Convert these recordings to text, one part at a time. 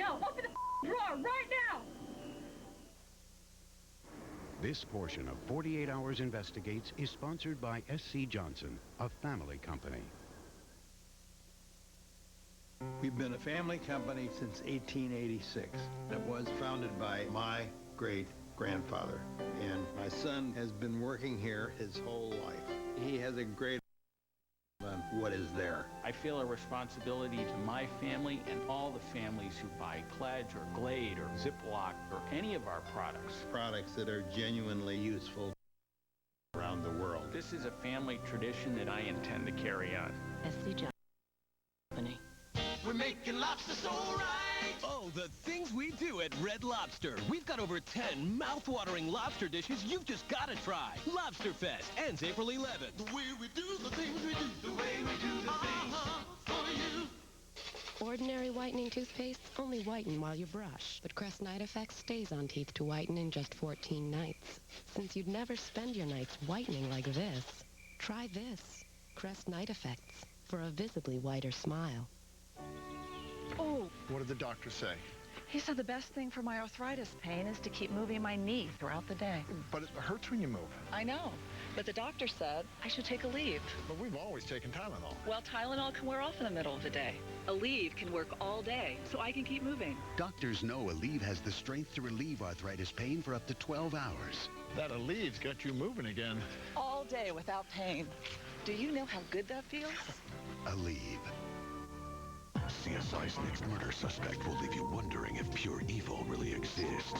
No, open the drawer right now! This portion of 48 Hours Investigates is sponsored by S.C. Johnson, a family company. We've been a family company since 1886. It was founded by my great-grandfather, and my son has been working here his whole life. He has a great on what is there. I feel a responsibility to my family and all the families who buy Pledge or Glade or Ziploc or any of our products. Products that are genuinely useful around the world. This is a family tradition that I intend to carry on. S.C. Johnson Company. We're making lobster so right. Oh, the things we do at Red Lobster. We've got over 10 mouth-watering lobster dishes you've just got to try. Lobster Fest ends April 11th. The way we do the things we do. The way we do the things for you. Ordinary whitening toothpaste only whiten while you brush. But Crest Night Effects stays on teeth to whiten in just 14 nights. Since you'd never spend your nights whitening like this, try this. Crest Night Effects for a visibly whiter smile. Oh, What did the doctor say? he said the best thing for my arthritis pain is to keep moving my knee throughout the day. But it hurts when you move. I know, but the doctor said I should take Aleve. But we've always taken Tylenol. Well, Tylenol can wear off in the middle of the day. Aleve can work all day, so I can keep moving. Doctors know Aleve has the strength to relieve arthritis pain for up to 12 hours. That Aleve's got you moving again. All day without pain. Do you know how good that feels? Aleve. CSI's next murder suspect will leave you wondering if pure evil really exists.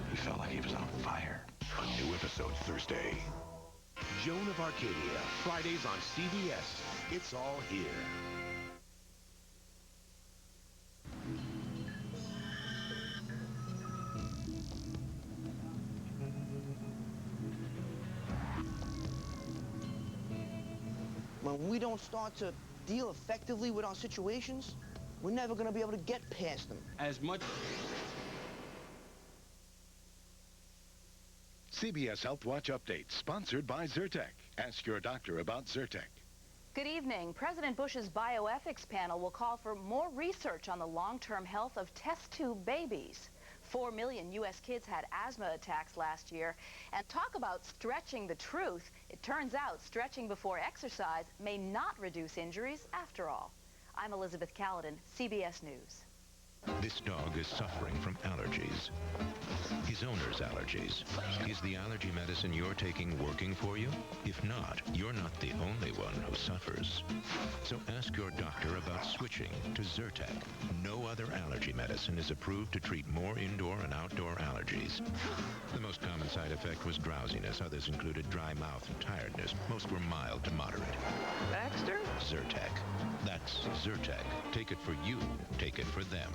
He felt like he was on fire. A new episode Thursday. Joan of Arcadia, Fridays on CBS. It's all here. When we don't start to deal effectively with our situations, we're never going to be able to get past them. As much... CBS Health Watch Update, sponsored by Zyrtec. Ask your doctor about Zyrtec. Good evening. President Bush's bioethics panel will call for more research on the long-term health of test tube babies. 4 million U.S. kids had asthma attacks last year. And talk about stretching the truth. It turns out stretching before exercise may not reduce injuries after all. I'm Elizabeth Caledon, CBS News. This dog is suffering from allergies. His owner's allergies. Is the allergy medicine you're taking working for you? If not, you're not the only one who suffers. So ask your doctor about switching to Zyrtec. No other allergy medicine is approved to treat more indoor and outdoor allergies. The most common side effect was drowsiness. Others included dry mouth and tiredness. Most were mild to moderate. Baxter? Zyrtec. That's Zyrtec. Take it for you. Take it for them.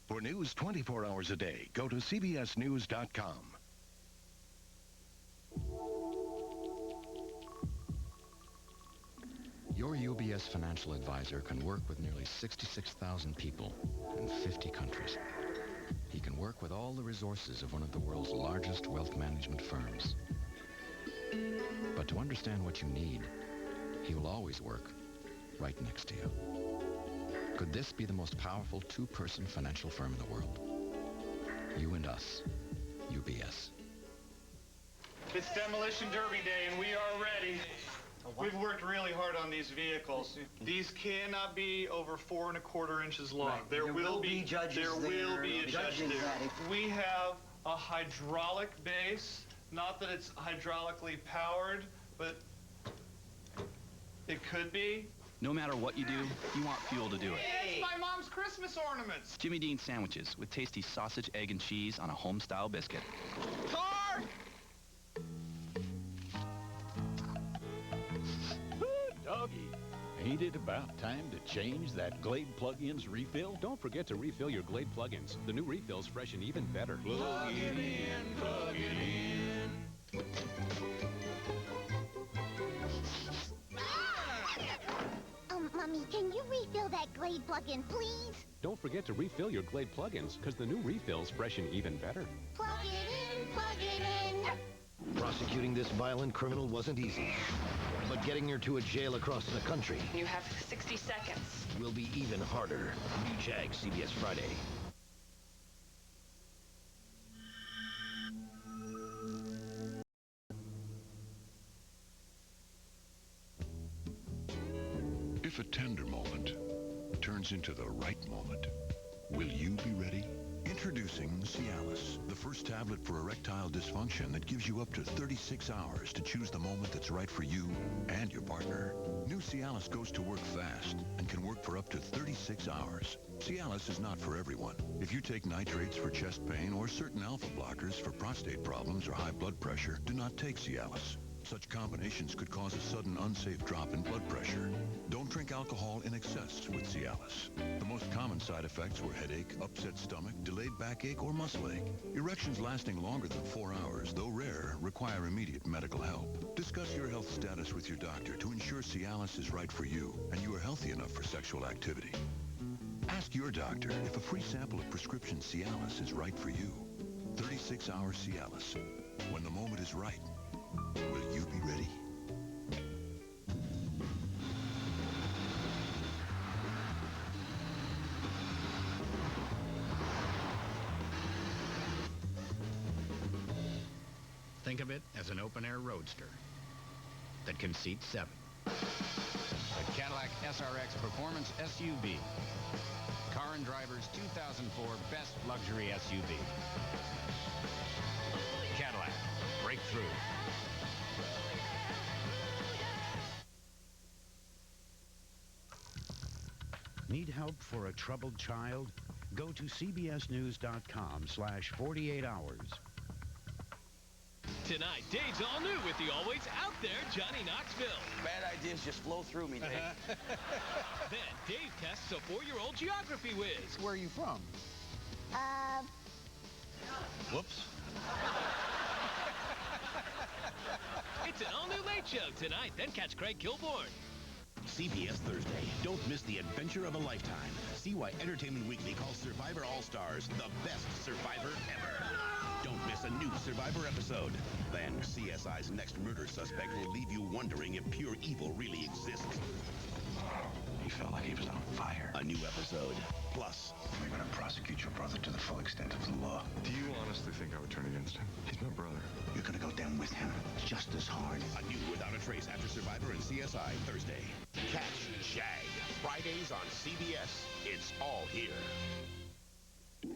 For news 24 hours a day, go to cbsnews.com. Your UBS financial advisor can work with nearly 66,000 people in 50 countries. He can work with all the resources of one of the world's largest wealth management firms. But to understand what you need, he will always work right next to you. Could this be the most powerful two-person financial firm in the world? You and us, UBS. It's Demolition Derby Day, and we are ready. We've worked really hard on these vehicles. These cannot be over 4 1/4 inches long. Right. There will be judges there. There Will be a judge there. That. We have a hydraulic base. Not that it's hydraulically powered, but it could be. No matter what you do, you want fuel to do it. Hey, it's my mom's Christmas ornaments. Jimmy Dean sandwiches with tasty sausage, egg, and cheese on a home-style biscuit. Car! Doggy, ain't it about time to change that Glade plug-ins refill? Don't forget to refill your Glade plug-ins. The new refill's fresh and even better. Plug it in, plug it in. Mommy, can you refill that Glade plug-in, please? Don't forget to refill your Glade plug-ins, because the new refill's fresh and even better. Plug it in, plug it in. Prosecuting this violent criminal wasn't easy, but getting her to a jail across the country. You have 60 seconds. will be even harder. New JAG CBS Friday. If a tender moment turns into the right moment, will you be ready? Introducing Cialis, the first tablet for erectile dysfunction that gives you up to 36 hours to choose the moment that's right for you and your partner. New Cialis goes to work fast and can work for up to 36 hours. Cialis is not for everyone. If you take nitrates for chest pain or certain alpha blockers for prostate problems or high blood pressure, do not take Cialis. Such combinations could cause a sudden unsafe drop in blood pressure. Don't drink alcohol in excess with Cialis. The most common side effects were headache, upset stomach, delayed backache, or muscle ache. Erections lasting longer than 4 hours, though rare, require immediate medical help. Discuss your health status with your doctor to ensure Cialis is right for you and you are healthy enough for sexual activity. Ask your doctor if a free sample of prescription Cialis is right for you. 36-hour Cialis. When the moment is right, will you be ready? Think of it as an open-air roadster that can seat 7. The Cadillac SRX Performance SUV. Car and Driver's 2004 Best Luxury SUV. Cadillac. Breakthrough. Need help for a troubled child? Go to cbsnews.com/48hours. Tonight, Dave's all new with the always out there Johnny Knoxville. Bad ideas just flow through me, Dave. Then Dave tests a 4-year-old geography whiz. Where are you from? Whoops. It's an all-new Late Show tonight. Then catch Craig Kilborn. CBS Thursday. Don't miss the adventure of a lifetime. See why Entertainment Weekly calls Survivor All-Stars the best Survivor ever. Don't miss a new Survivor episode. Then CSI's next murder suspect will leave you wondering if pure evil really exists. He felt like he was on fire. A new episode. Plus, we're going to prosecute your brother to the full extent of the law. Do you honestly think I would turn against him? He's my brother. You're going to go down with him just as hard. A new Without a Trace after Survivor and CSI Thursday. Catch JAG. Fridays on CBS. It's all here.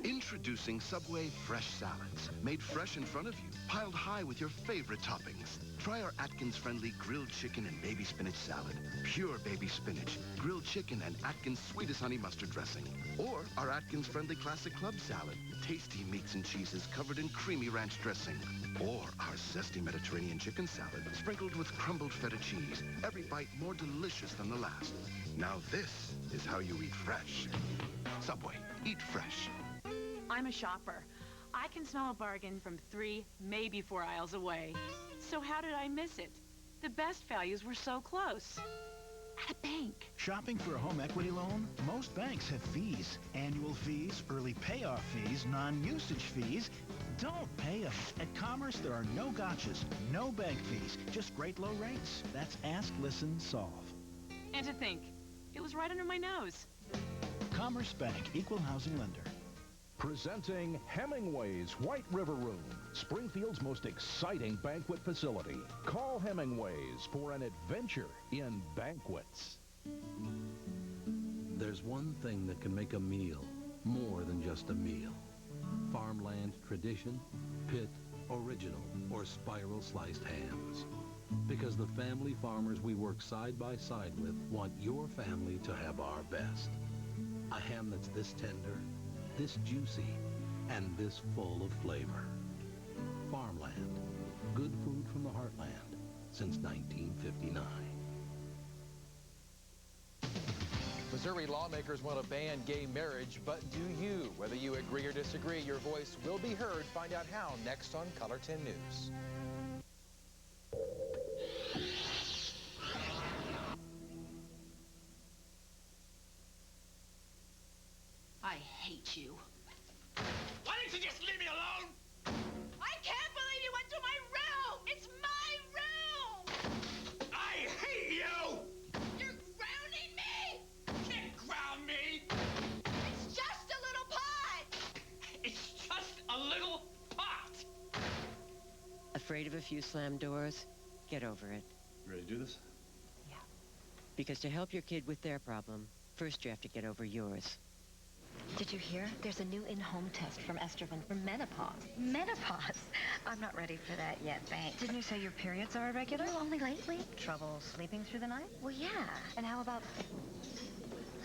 Introducing Subway Fresh Salads. Made fresh in front of you, piled high with your favorite toppings. Try our Atkins-friendly grilled chicken and baby spinach salad. Pure baby spinach, grilled chicken, and Atkins sweetest honey mustard dressing. Or our Atkins-friendly classic club salad. Tasty meats and cheeses covered in creamy ranch dressing. Or our zesty Mediterranean chicken salad, sprinkled with crumbled feta cheese. Every bite more delicious than the last. Now this is how you eat fresh. Subway, eat fresh. I'm a shopper. I can smell a bargain from 3, maybe 4 aisles away. So how did I miss it? The best values were so close. At a bank. Shopping for a home equity loan? Most banks have fees. Annual fees, early payoff fees, non-usage fees. Don't pay them. At Commerce, there are no gotchas, no bank fees, just great low rates. That's Ask, Listen, Solve. And to think, it was right under my nose. Commerce Bank, Equal Housing Lender. Presenting Hemingways White River Room, Springfield's most exciting banquet facility. Call Hemingways for an adventure in banquets. There's one thing that can make a meal more than just a meal. Farmland tradition, pit, original, or spiral sliced hams. Because the family farmers we work side by side with want your family to have our best. A ham that's this tender, this juicy, and this full of flavor. Farmland. Good food from the heartland since 1959. Missouri lawmakers want to ban gay marriage, but do you? Whether you agree or disagree, your voice will be heard. Find out how next on Color 10 News. I hate you. Why didn't you just leave me alone? I can't believe you went to my room! It's my room! I hate you! You're grounding me! Can't Afraid of a few slammed doors? Get over it. Ready to do this? Yeah. Because to help your kid with their problem, first you have to get over yours. Did you hear? There's a new in-home test from Estroven for menopause. Menopause? I'm not ready for that yet, thanks. Didn't you say your periods are irregular? Well, only lately. Trouble sleeping through the night? Well, yeah. And how about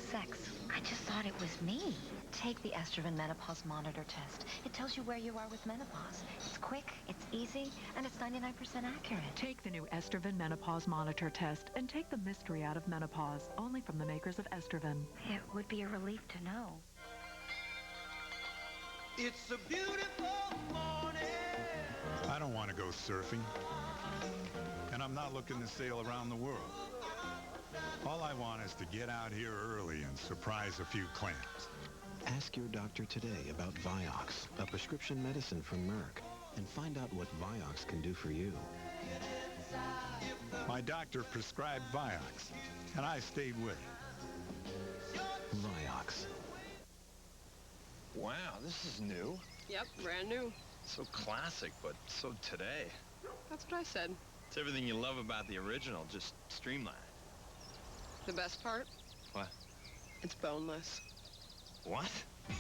sex? I just thought it was me. Take the Estroven Menopause Monitor test. It tells you where you are with menopause. It's quick, it's easy, and it's 99% accurate. Take the new Estroven Menopause Monitor test and take the mystery out of menopause, only from the makers of Estroven. It would be a relief to know. It's a beautiful morning. I don't want to go surfing, and I'm not looking to sail around the world. All I want is to get out here early and surprise a few clams. Ask your doctor today about Vioxx, a prescription medicine from Merck, and find out what Vioxx can do for you. My doctor prescribed Vioxx, and I stayed with it. Vioxx. Wow, this is new. Yep, brand new. So classic, but so today. That's what I said. It's everything you love about the original, just streamlined. The best part? What? It's boneless. What?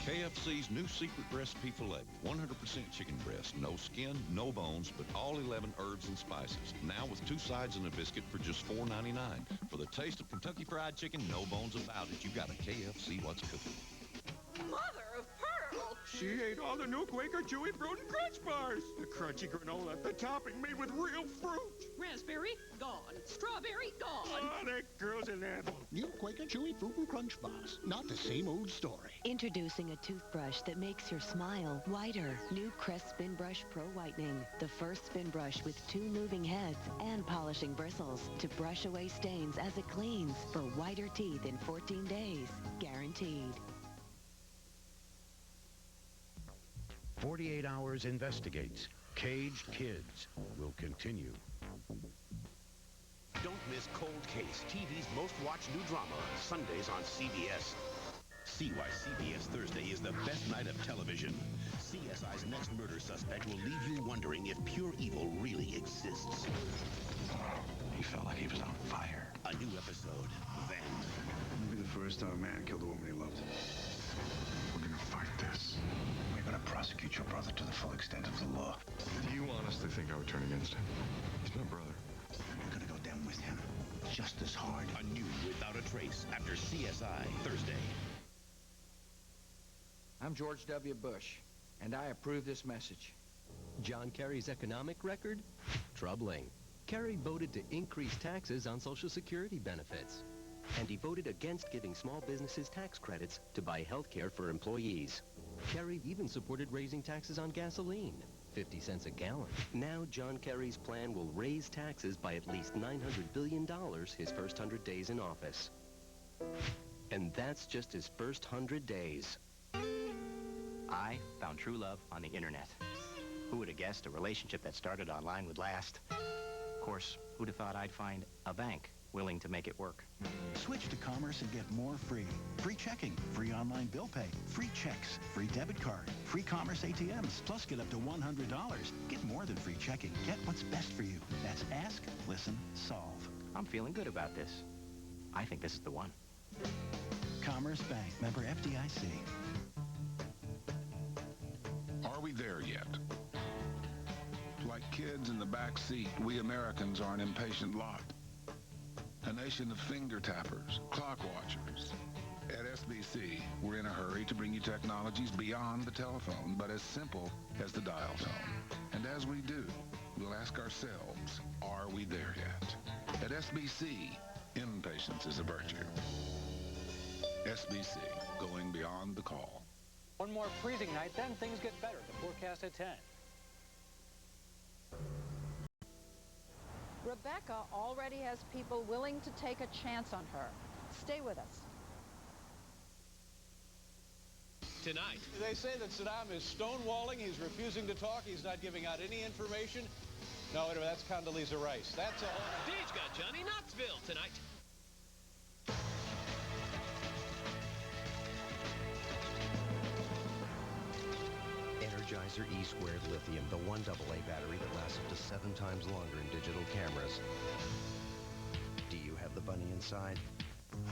KFC's new secret recipe filet. 100% chicken breast. No skin, no bones, but all 11 herbs and spices. Now with 2 sides and a biscuit for just $4.99. For the taste of Kentucky Fried Chicken, no bones about it. You got a KFC what's cooking. Mother of pearl! She ate all the new Quaker Chewy Fruit and Crunch bars. The crunchy granola, the topping made with real fruit. Raspberry, gone. Strawberry, gone. Oh, that girl's an apple. New Quaker Chewy Fruit and Crunch bars. Not the same old story. Introducing a toothbrush that makes your smile whiter. New Crest Spin Brush Pro Whitening. The first spin brush with 2 moving heads and polishing bristles to brush away stains as it cleans for whiter teeth in 14 days. Guaranteed. 48 Hours investigates. Caged Kids will continue. Don't miss Cold Case, TV's most watched new drama, Sundays on CBS. See why CBS Thursday is the best night of television. CSI's next murder suspect will leave you wondering if pure evil really exists. He felt like he was on fire. A new episode, then. Maybe the first time a man killed a woman he loved. We're gonna fight this. We're gonna prosecute your brother to the full extent of the law. Do you honestly think I would turn against him? He's my brother. We're gonna go down with him. Just as hard. A new Without a Trace after CSI Thursday. I'm George W. Bush, and I approve this message. John Kerry's economic record? Troubling. Kerry voted to increase taxes on Social Security benefits. And he voted against giving small businesses tax credits to buy health care for employees. Kerry even supported raising taxes on gasoline, 50 cents a gallon. Now John Kerry's plan will raise taxes by at least $900 billion his first 100 days in office. And that's just his first 100 days. I found true love on the internet. Who would have guessed a relationship that started online would last? Of course, who'd have thought I'd find a bank willing to make it work? Switch to Commerce and get more free. Free checking, free online bill pay, free checks, free debit card, free Commerce ATMs, plus get up to $100. Get more than free checking. Get what's best for you. That's ask, listen, solve. I'm feeling good about this. I think this is the one. Commerce Bank, member FDIC. Are we there yet? Like kids in the back seat, we Americans are an impatient lot. A nation of finger tappers, clock watchers. At SBC, we're in a hurry to bring you technologies beyond the telephone, but as simple as the dial tone. And as we do, we'll ask ourselves, are we there yet? At SBC, impatience is a virtue. SBC, going beyond the call. One more freezing night, then things get better. The forecast at 10. Rebecca already has people willing to take a chance on her. Stay with us. Tonight. They say that Saddam is stonewalling. He's refusing to talk. He's not giving out any information. No, wait a minute, that's Condoleezza Rice. That's a whole... Deej got Johnny Knoxville tonight. Energizer E-squared lithium, the 1AA battery that lasts up to 7 times longer in digital cameras. Do you have the bunny inside?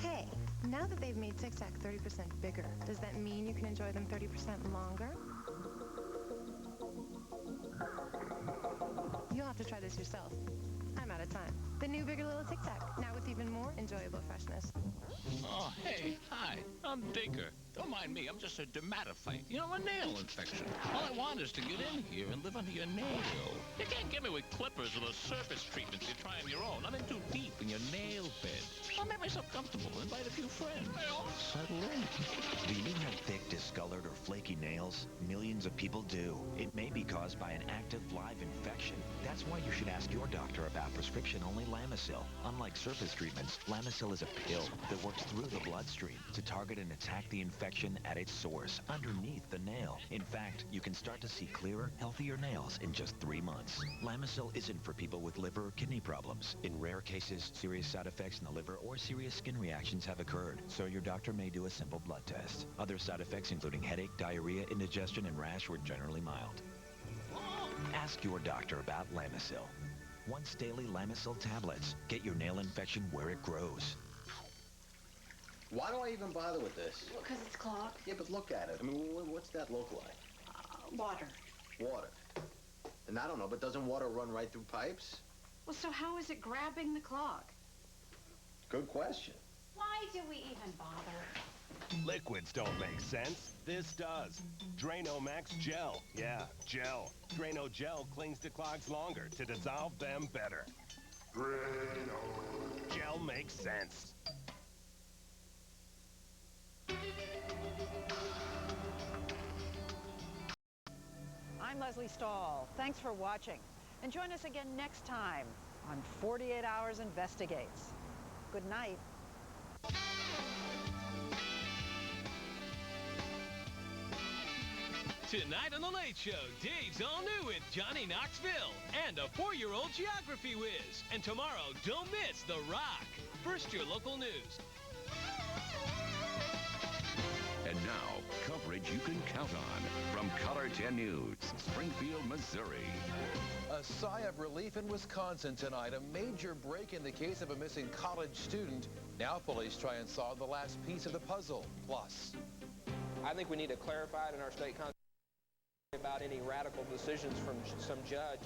Hey, now that they've made Tic Tac 30% bigger, does that mean you can enjoy them 30% longer? You'll have to try this yourself. I'm out of time. The new Bigger Little Tic Tac, now with even more enjoyable freshness. Oh, hey, hi, I'm Dinker. Don't mind me, I'm just a dermatophyte. You know, a nail infection. All I want is to get in here and live under your nail. You can't get me with clippers or the surface treatments you try on your own. I'm in too deep in your nail bed. I'll make myself comfortable, invite a few friends. Settle in. Do you have thick, discolored, or flaky nails? Millions of people do. It may be caused by an active live infection. That's why you should ask your doctor about prescription-only Lamisil. Unlike surface treatments, Lamisil is a pill that works through the bloodstream to target and attack the infection at its source, underneath the nail. In fact, you can start to see clearer, healthier nails in just 3 months. Lamisil isn't for people with liver or kidney problems. In rare cases, serious side effects in the liver or serious skin reactions have occurred, so your doctor may do a simple blood test. Other side effects, including headache, diarrhea, indigestion, and rash, were generally mild. Ask your doctor about Lamisil. Once daily Lamisil tablets. Get your nail infection where it grows. Why do I even bother with this? Well, because it's clogged. Yeah, but look at it. I mean, what's that look like? Water. Water. And I don't know, but doesn't water run right through pipes? Well, so how is it grabbing the clog? Good question. Why do we even bother? Liquids don't make sense. This does. Drano Max Gel. Yeah, gel. Drano Gel clings to clogs longer to dissolve them better. Drano. Gel makes sense. I'm Leslie Stahl. Thanks for watching. And join us again next time on 48 Hours Investigates. Good night. Tonight on The Late Show, Dave's all new with Johnny Knoxville and a 4-year-old geography whiz. And tomorrow, don't miss The Rock. First, your local news. And now, coverage you can count on from Color 10 News, Springfield, Missouri. A sigh of relief in Wisconsin tonight. A major break in the case of a missing college student. Now police try and solve the last piece of the puzzle. Plus, I think we need to clarify it in our state constitution about any radical decisions from some judge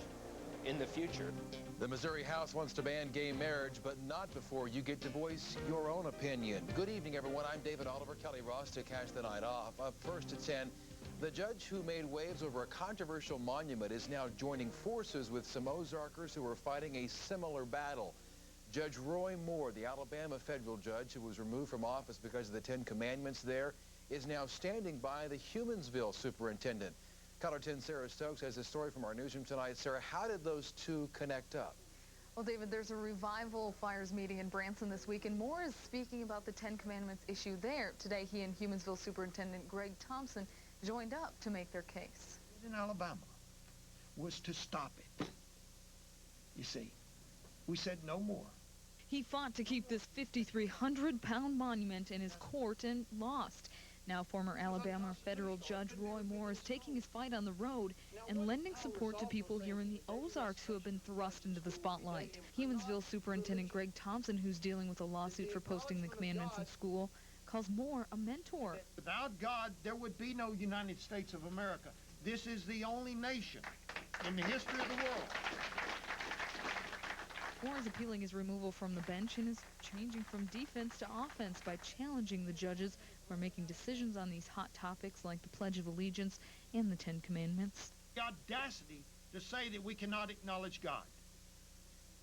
in the future. the Missouri House wants to ban gay marriage, but not before you get to voice your own opinion. Good evening, everyone. I'm David Oliver. Kelly Ross to cash the night off. Up first at 10, the judge who made waves over a controversial monument is now joining forces with some Ozarkers who are fighting a similar battle. Judge Roy Moore, the Alabama federal judge who was removed from office because of the 10 Commandments there, is now standing by the Humansville superintendent. Color 10 Sarah Stokes has a story from our newsroom tonight. Sarah, how did those two connect up? Well, David, there's a revival fires meeting in Branson this week, and Moore is speaking about the 10 Commandments issue there. Today, he and Humansville Superintendent Greg Thompson joined up to make their case. In Alabama was to stop it. You see, we said no more. He fought to keep this 5,300-pound monument in his court and lost. Now former Alabama federal judge Roy Moore is taking his fight on the road and lending support to people here in the Ozarks who have been thrust into the spotlight. Humansville Superintendent Greg Thompson, who's dealing with a lawsuit for posting the commandments in school, calls Moore a mentor. Without God, there would be no United States of America. This is the only nation in the history of the world. Moore is appealing his removal from the bench and is changing from defense to offense by challenging the judges who are making decisions on these hot topics like the Pledge of Allegiance and the 10 Commandments. The audacity to say that we cannot acknowledge God.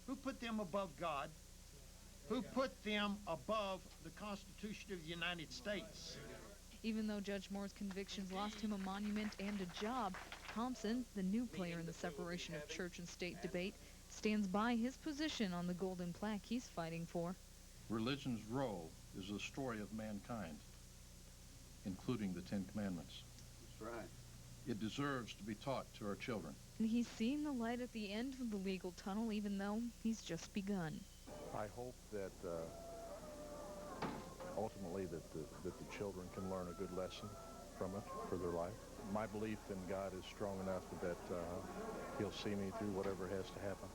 Who put them above God? Who put them above the Constitution of the United States? Even though Judge Moore's convictions lost him a monument and a job, Thompson, the new player in the separation of church and state debate, stands by his position on the golden plaque he's fighting for. Religion's role is the story of mankind, including the 10 Commandments. That's right. It deserves to be taught to our children. And he's seen the light at the end of the legal tunnel, even though he's just begun. I hope that ultimately that the children can learn a good lesson from it for their life. My belief in God is strong enough that he'll see me through whatever has to happen.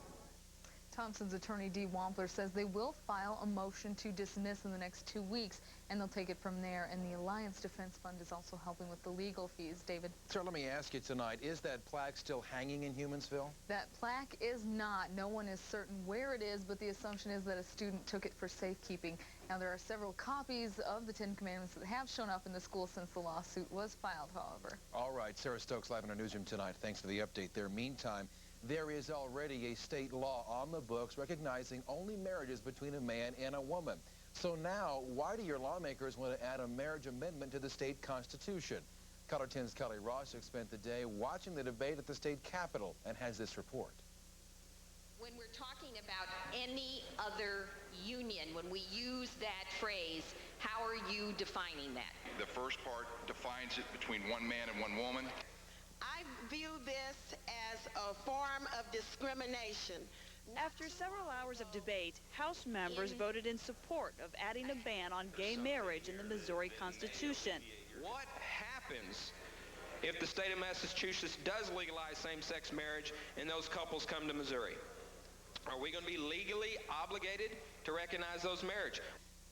Thompson's attorney Dee Wampler says they will file a motion to dismiss in the next 2 weeks, and they'll take it from there. And the Alliance Defense Fund is also helping with the legal fees. David? Sir, let me ask you tonight, is that plaque still hanging in Humansville? That plaque is not. No one is certain where it is, but the assumption is that a student took it for safekeeping. Now, there are several copies of the Ten Commandments that have shown up in the school since the lawsuit was filed, however. All right, Sarah Stokes live in our newsroom tonight. Thanks for the update there. Meantime, there is already a state law on the books recognizing only marriages between a man and a woman. So now, why do your lawmakers want to add a marriage amendment to the state constitution? KOLR 10's Kelly Rossick spent the day watching the debate at the state capitol and has this report. When we're talking about any other union, when we use that phrase, how are you defining that? The first part defines it between one man and one woman. I view this as a form of discrimination. After several hours of debate, House members voted in support of adding a ban on gay marriage in the Missouri Constitution. What happens if the state of Massachusetts does legalize same-sex marriage and those couples come to Missouri? Are we going to be legally obligated to recognize those marriages?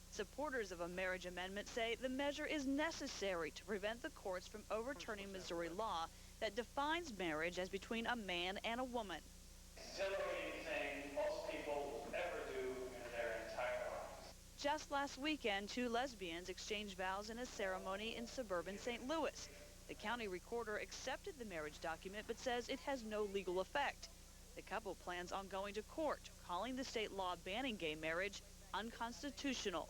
Supporters of a marriage amendment say the measure is necessary to prevent the courts from overturning Missouri law that defines marriage as between a man and a woman. Exhilarating thing most people will ever do in their entire lives. Just last weekend, 2 lesbians exchanged vows in a ceremony in suburban St. Louis. The county recorder accepted the marriage document but says it has no legal effect. The couple plans on going to court, calling the state law banning gay marriage unconstitutional.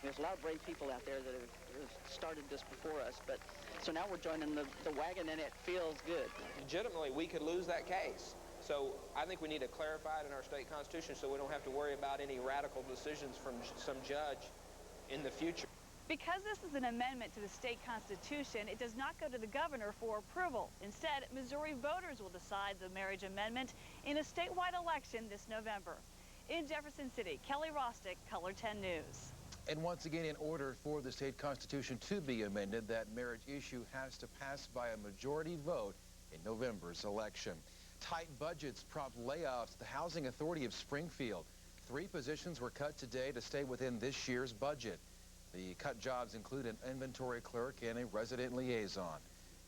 There's a lot of brave people out there that have started this before us, but so now we're joining the wagon and it feels good. Legitimately, we could lose that case. So I think we need to clarify it in our state constitution so we don't have to worry about any radical decisions from some judge in the future. Because this is an amendment to the state constitution, it does not go to the governor for approval. Instead, Missouri voters will decide the marriage amendment in a statewide election this November. In Jefferson City, Kelly Rossick, KOLR 10 News. And once again, in order for the state constitution to be amended, that marriage issue has to pass by a majority vote in November's election. Tight budgets prompt layoffs at the Housing Authority of Springfield. 3 positions were cut today to stay within this year's budget. The cut jobs include an inventory clerk and a resident liaison.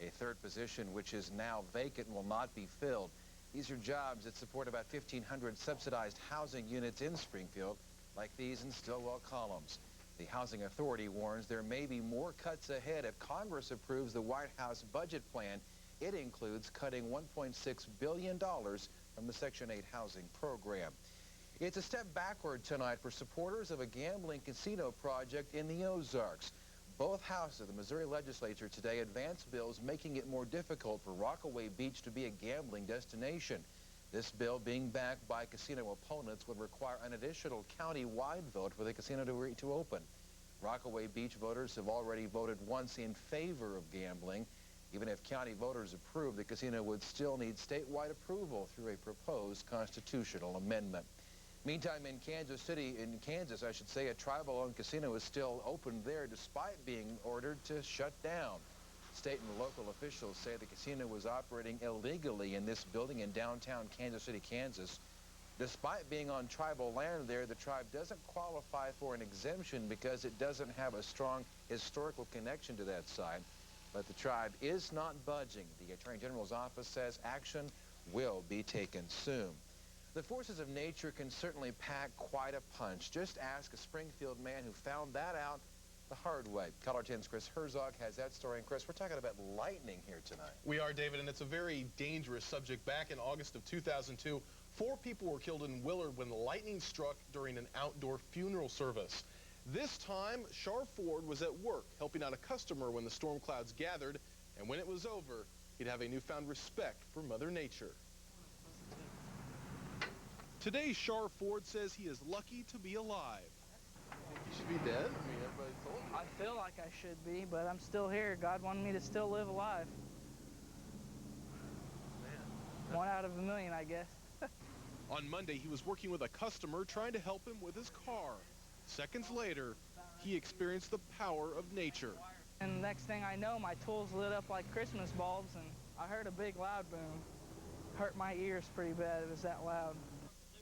A 3rd position, which is now vacant, will not be filled. These are jobs that support about 1,500 subsidized housing units in Springfield, like these in Stillwell Columns. The Housing Authority warns there may be more cuts ahead if Congress approves the White House budget plan. It includes cutting $1.6 billion from the Section 8 housing program. It's a step backward tonight for supporters of a gambling casino project in the Ozarks. Both houses of the Missouri legislature today advanced bills making it more difficult for Rockaway Beach to be a gambling destination. This bill, being backed by casino opponents, would require an additional county-wide vote for the casino to open. Rockaway Beach voters have already voted once in favor of gambling. Even if county voters approve, the casino would still need statewide approval through a proposed constitutional amendment. Meantime, in Kansas, a tribal-owned casino is still open there despite being ordered to shut down. State and local officials say the casino was operating illegally in this building in downtown Kansas City, Kansas. Despite being on tribal land there, the tribe doesn't qualify for an exemption because it doesn't have a strong historical connection to that site. But the tribe is not budging. The Attorney General's office says action will be taken soon. The forces of nature can certainly pack quite a punch. Just ask a Springfield man who found that out the hard way. KOLR 10's Chris Herzog has that story. And Chris, we're talking about lightning here tonight. We are, David, and it's a very dangerous subject. Back in August of 2002, 4 people were killed in Willard when lightning struck during an outdoor funeral service. This time, Shar Ford was at work helping out a customer when the storm clouds gathered, and when it was over, he'd have a newfound respect for Mother Nature. Today, Shar Ford says he is lucky to be alive. You should be dead? I mean, everybody told you. I feel like I should be, but I'm still here. God wanted me to still live alive. Man. 1 out of a million, I guess. On Monday, he was working with a customer trying to help him with his car. Seconds later, he experienced the power of nature. And next thing I know, my tools lit up like Christmas bulbs, and I heard a big loud boom. Hurt my ears pretty bad. It was that loud.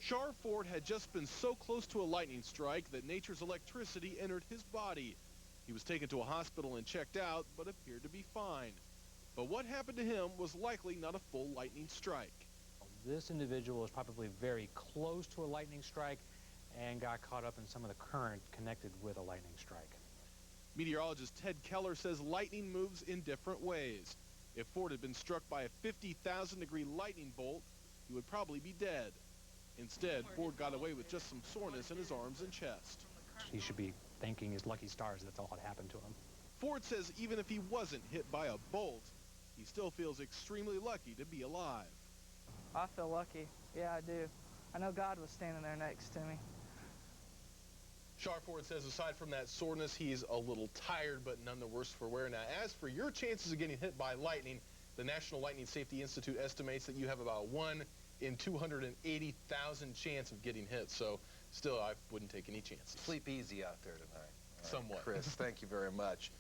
Char Ford had just been so close to a lightning strike that nature's electricity entered his body. He was taken to a hospital and checked out, but appeared to be fine. But what happened to him was likely not a full lightning strike. This individual was probably very close to a lightning strike and got caught up in some of the current connected with a lightning strike. Meteorologist Ted Keller says lightning moves in different ways. If Ford had been struck by a 50,000-degree lightning bolt, he would probably be dead. Instead, Ford got away with just some soreness in his arms and chest. He should be thanking his lucky stars that's all that happened to him. Ford says even if he wasn't hit by a bolt, he still feels extremely lucky to be alive. I feel lucky. Yeah, I do. I know God was standing there next to me. Char Ford says aside from that soreness, he's a little tired, but none the worse for wear. Now, as for your chances of getting hit by lightning, the National Lightning Safety Institute estimates that you have about 1 in 280,000 chance of getting hit. So still, I wouldn't take any chances. Sleep easy out there tonight. Somewhat. Chris, thank you very much.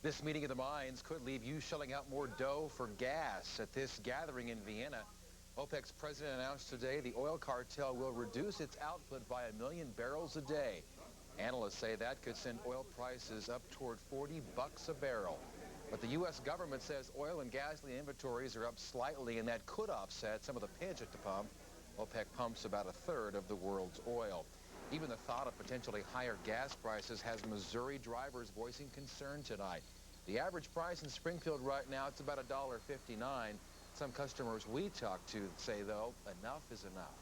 This meeting of the minds could leave you shelling out more dough for gas. At this gathering in Vienna, OPEC's president announced today the oil cartel will reduce its output by 1 million barrels a day. Analysts say that could send oil prices up toward $40 a barrel. But the U.S. government says oil and gasoline inventories are up slightly, and that could offset some of the pinch at the pump. OPEC pumps about a third of the world's oil. Even the thought of potentially higher gas prices has Missouri drivers voicing concern tonight. The average price in Springfield right now, it's about $1.59. Some customers we talk to say, though, enough is enough.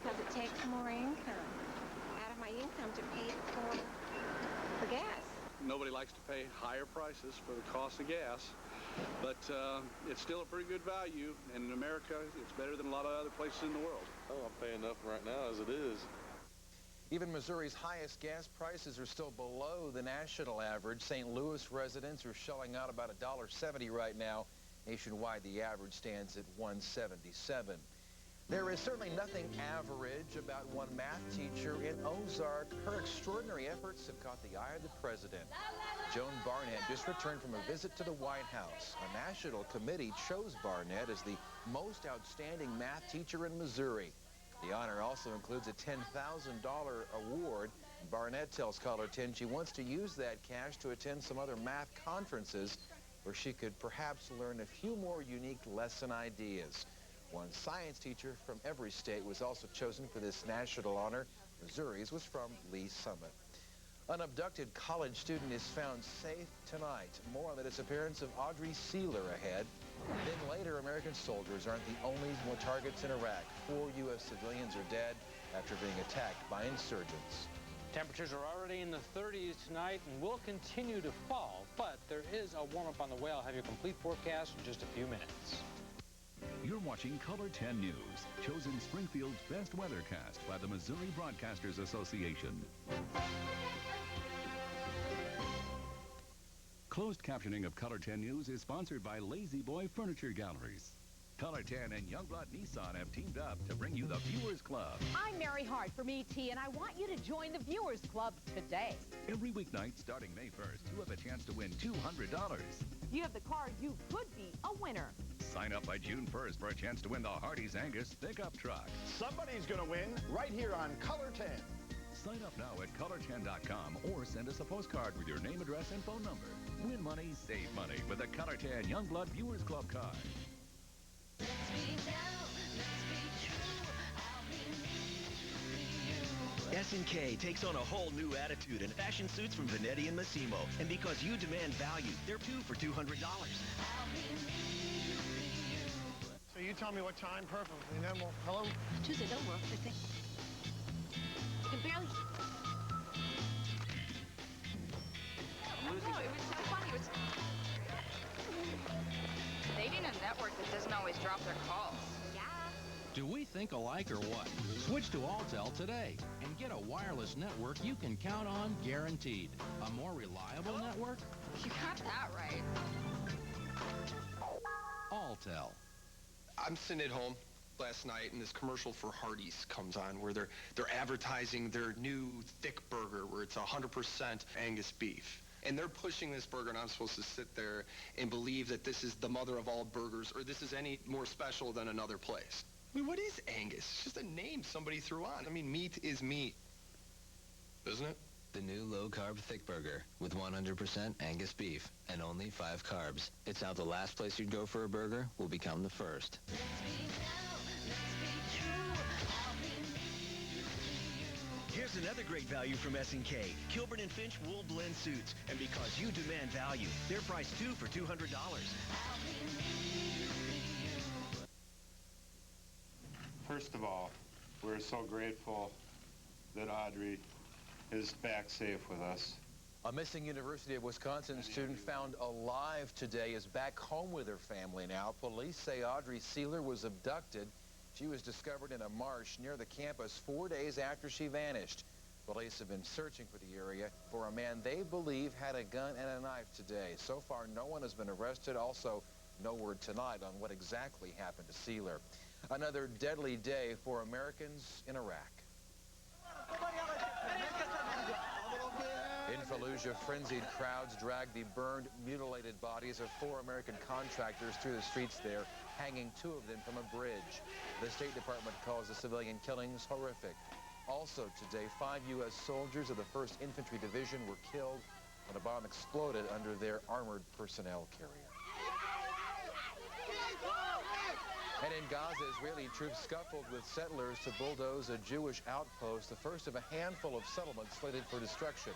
Because it takes more income out of my income to pay for gas. Nobody likes to pay higher prices for the cost of gas, but it's still a pretty good value, and in America, it's better than a lot of other places in the world. Oh, I'm paying enough right now as it is. Even Missouri's highest gas prices are still below the national average. St. Louis residents are shelling out about $1.70 right now. Nationwide, the average stands at $1.77. There is certainly nothing average about one math teacher in Ozark. Her extraordinary efforts have caught the eye of the president. Joan Barnett just returned from a visit to the White House. A national committee chose Barnett as the most outstanding math teacher in Missouri. The honor also includes a $10,000 award. Barnett tells KOLR-TV she wants to use that cash to attend some other math conferences where she could perhaps learn a few more unique lesson ideas. One science teacher from every state was also chosen for this national honor. Missouri's was from Lee Summit. An abducted college student is found safe tonight. More on the disappearance of Audrey Sealer ahead. Then later, American soldiers aren't the only targets in Iraq. 4 U.S. civilians are dead after being attacked by insurgents. Temperatures are already in the 30s tonight and will continue to fall, but there is a warm-up on the way. I'll have your complete forecast in just a few minutes. You're watching KOLR-TV News, chosen Springfield's best weathercast by the Missouri Broadcasters Association. Closed captioning of KOLR-TV News is sponsored by Lazy Boy Furniture Galleries. KOLR-TV and Youngblood Nissan have teamed up to bring you the Viewers Club. I'm Mary Hart from ET, and I want you to join the Viewers Club today. Every weeknight starting May 1st, you have a chance to win $200. If you have the car, you could be a winner. Sign up by June 1st for a chance to win the Hardee's Angus pickup truck. Somebody's going to win right here on KOLR-TV. Sign up now at KOLR10.com or send us a postcard with your name, address, and phone number. Win money, save money with a KOLR-TV Youngblood Viewers Club card. S&K takes on a whole new attitude in fashion suits from Vanetti and Massimo. And because you demand value, they're 2 for $200. So you tell me what time perfectly, and then we'll, hello? Tuesday don't work, I think. You can barely... No, it was so funny. It was... They need a network that doesn't always drop their calls. Yeah. Do we think alike or what? Switch to Alltel today and get a wireless network you can count on guaranteed. A more reliable network? You got that right. Alltel. I'm sitting at home last night, and this commercial for Hardee's comes on where they're advertising their new thick burger where it's 100% Angus beef. and they're pushing this burger, and I'm supposed to sit there and believe that this is the mother of all burgers, or this is any more special than another place. I mean, what is Angus? It's just a name somebody threw on. I mean, meat is meat, isn't it? The new low-carb thick burger with 100% Angus beef and only 5 carbs. It's how the last place you'd go for a burger will become the first. Here's another great value from S&K. Kilburn & Finch wool blend suits. And because you demand value, they're priced 2 for $200. First of all, we're so grateful that Audrey is back safe with us. A missing University of Wisconsin student found alive today is back home with her family now. Police say Audrey Sealer was abducted. She was discovered in a marsh near the campus 4 days after she vanished. Police have been searching for the area for a man they believe had a gun and a knife today. So far, no one has been arrested. Also, no word tonight on what exactly happened to Sealer. Another deadly day for Americans in Iraq. In Fallujah, frenzied crowds dragged the burned, mutilated bodies of 4 American contractors through the streets there, hanging 2 of them from a bridge. The State Department calls the civilian killings horrific. Also today, 5 U.S. soldiers of the 1st Infantry Division were killed when a bomb exploded under their armored personnel carrier. And in Gaza, Israeli troops scuffled with settlers to bulldoze a Jewish outpost, the first of a handful of settlements slated for destruction.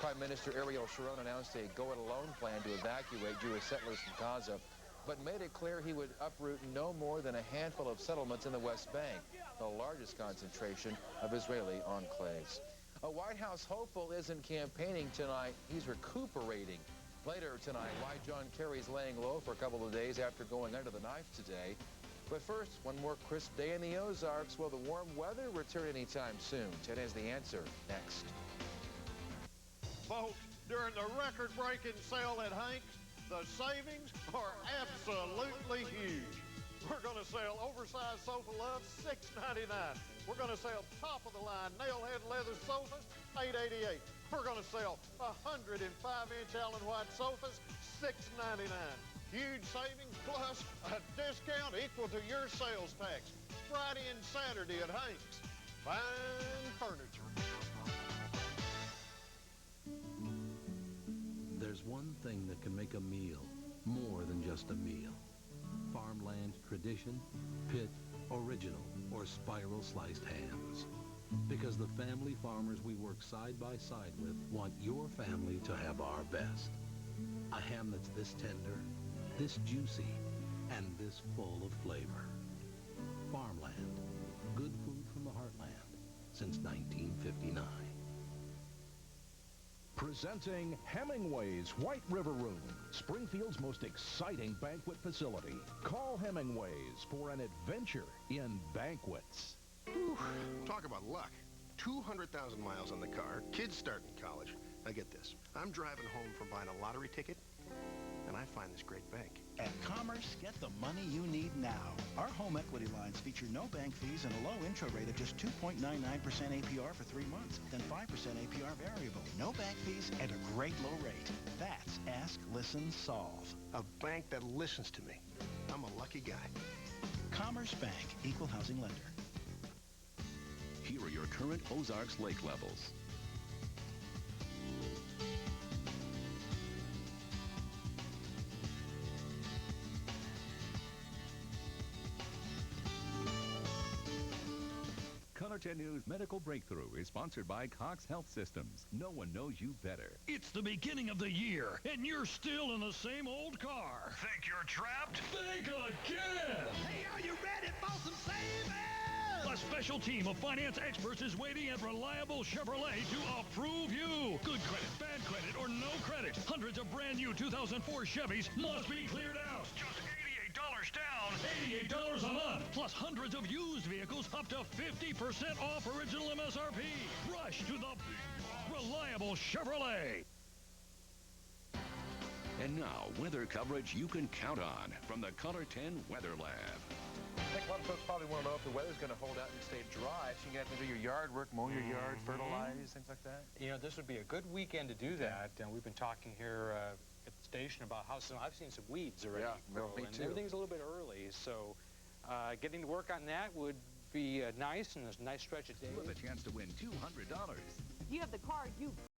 Prime Minister Ariel Sharon announced a go-it-alone plan to evacuate Jewish settlers from Gaza, but made it clear he would uproot no more than a handful of settlements in the West Bank, the largest concentration of Israeli enclaves. A White House hopeful isn't campaigning tonight, he's recuperating. Later tonight, why John Kerry's laying low for a couple of days after going under the knife today. But first, one more crisp day in the Ozarks. Will the warm weather return anytime soon? Ted has the answer next. Folks, during the record-breaking sale at Hank's, the savings are absolutely huge. We're going to sell oversized sofa loves, $6.99. We're going to sell top-of-the-line nail-head leather sofas, $8.88. We're going to sell 105-inch Allen White sofas, $6.99. Huge savings plus a discount equal to your sales tax. Friday and Saturday at Hank's. Fine furniture. There's one thing that can make a meal more than just a meal. Farmland tradition, pit, original, or spiral sliced hams. Because the family farmers we work side by side with want your family to have our best. A ham that's this tender, this juicy, and this full of flavor. Farmland, good food from the heartland since 1959. Presenting Hemingways White River Room, Springfield's most exciting banquet facility. Call Hemingways for an adventure in banquets. Whew. Talk about luck. 200,000 miles on the car, kids starting college. Now get this, I'm driving home from buying a lottery ticket, and I find this great bank. At Commerce, get the money you need now. Our home equity lines feature no bank fees and a low intro rate of just 2.99% APR for 3 months, then 5% APR variable. No bank fees and a great low rate. That's Ask, Listen, Solve. A bank that listens to me. I'm a lucky guy. Commerce Bank, Equal Housing Lender. Here are your current Ozarks lake levels. Color 10 News Medical Breakthrough is sponsored by Cox Health Systems. No one knows you better. It's the beginning of the year, and you're still in the same old car. Think you're trapped? Think again! Hey, are you ready for some savings? A special team of finance experts is waiting at Reliable Chevrolet to approve you. Good credit, bad credit, or no credit. Hundreds of brand new 2004 Chevys must be cleared out. Just $88 down, $88 a month, plus hundreds of used vehicles up to 50% off original MSRP. Rush to the Reliable Chevrolet. And now, weather coverage you can count on from the Color 10 Weather Lab. I think a lot of folks probably want to know if the weather's going to hold out and stay dry, so you can have to do your yard work, mow your yard, fertilize, things like that. You know, this would be a good weekend to do that. And we've been talking here at the station about how I've seen some weeds already grow, me and too. everything's a little bit early. So getting to work on that would be nice, and a nice stretch of days. You have a chance to win $200. You have the card you